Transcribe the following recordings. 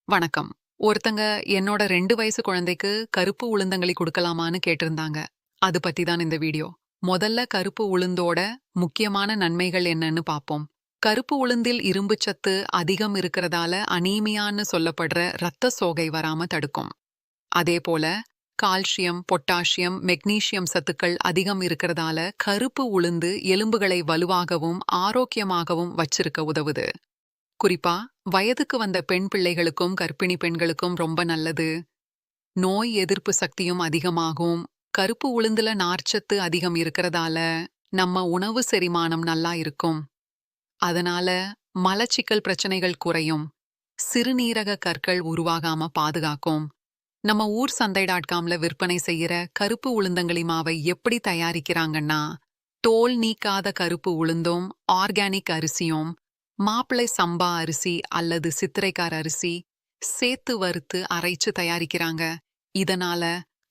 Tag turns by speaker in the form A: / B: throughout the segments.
A: வணக்கம். ஒருத்தங்க என்னோட 2 வயசு குழந்தைக்கு கருப்பு உளுந்தங்களி குடுக்கலாமான்னு கேட்டிருந்தாங்க. அது பத்தி தான் இந்த வீடியோ. முதல்ல கருப்பு உளுந்தோட முக்கியமான நன்மைகள் என்னன்னு பாப்போம். கருப்பு உளுந்தில் இரும்புச்சத்து அதிகம் இருக்கிறதால அனீமியான்னு சொல்லப்படுற இரத்த சோகை வராம தடுக்கும். அதேபோல கால்சியம், பொட்டாசியம், மெக்னீசியம் சத்துக்கள் அதிகம் இருக்கிறதால கருப்பு உளுந்து எலும்புகளை வலுவாகவும் ஆரோக்கியமாகவும் வச்சிருக்க உதவுது. குறிப்பா வயதுக்கு வந்த பெண் பிள்ளைகளுக்கும் கர்ப்பிணி பெண்களுக்கும் ரொம்ப நல்லது. நோய் எதிர்ப்பு சக்தியும் அதிகமாகும். கருப்பு உளுந்துல நார்ச்சத்து அதிகம் இருக்கிறதால நம்ம உணவு செரிமானம் நல்லா இருக்கும். அதனால மலச்சிக்கல் பிரச்சனைகள் குறையும். சிறுநீரக கற்கள் உருவாகாம பாதுகாக்கும். நம்ம ஊர் சந்தை.comல விற்பனை செய்யற கருப்பு உளுந்தங்களி மாவை எப்படி தயாரிக்கிறாங்கன்னா, தோல் நீக்காத கருப்பு உளுந்தும் ஆர்கானிக் அரிசியும் மாப்பிளை சம்பா அரிசி அல்லது சித்திரைக்கார் அரிசி சேர்த்து வறுத்து அரைச்சு தயாரிக்கிறாங்க. இதனால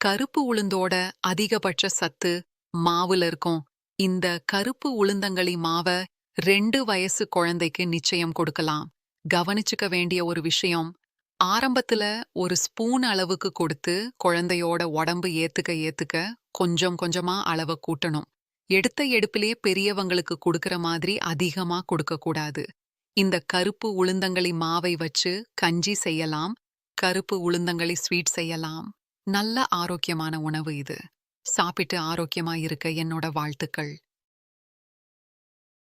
A: கருப்பு உளுந்தோட அதிகபட்ச சத்து மாவுல இருக்கும். இந்த கருப்பு உளுந்தங்களி மாவை 2 வயசு குழந்தைக்கு நிச்சயம் கொடுக்கலாம். கவனிச்சுக்க வேண்டிய ஒரு விஷயம், ஆரம்பத்துல ஒரு ஸ்பூன் அளவுக்கு கொடுத்து குழந்தையோட உடம்பு ஏத்துக்க கொஞ்சம் கொஞ்சமா அளவை கூட்டணும். எடுத்த எடுப்பிலேயே பெரியவங்களுக்கு கொடுக்கற மாதிரி அதிகமா கொடுக்க கூடாது. இந்த கருப்பு உளுந்தங்களி மாவை வச்சு கஞ்சி செய்யலாம். கருப்பு உளுந்தங்களி ஸ்வீட் செய்யலாம். நல்ல ஆரோக்கியமான உணவு இது. சாப்பிட்டு ஆரோக்கியமா இருக்க என்னோட வாழ்த்துக்கள்.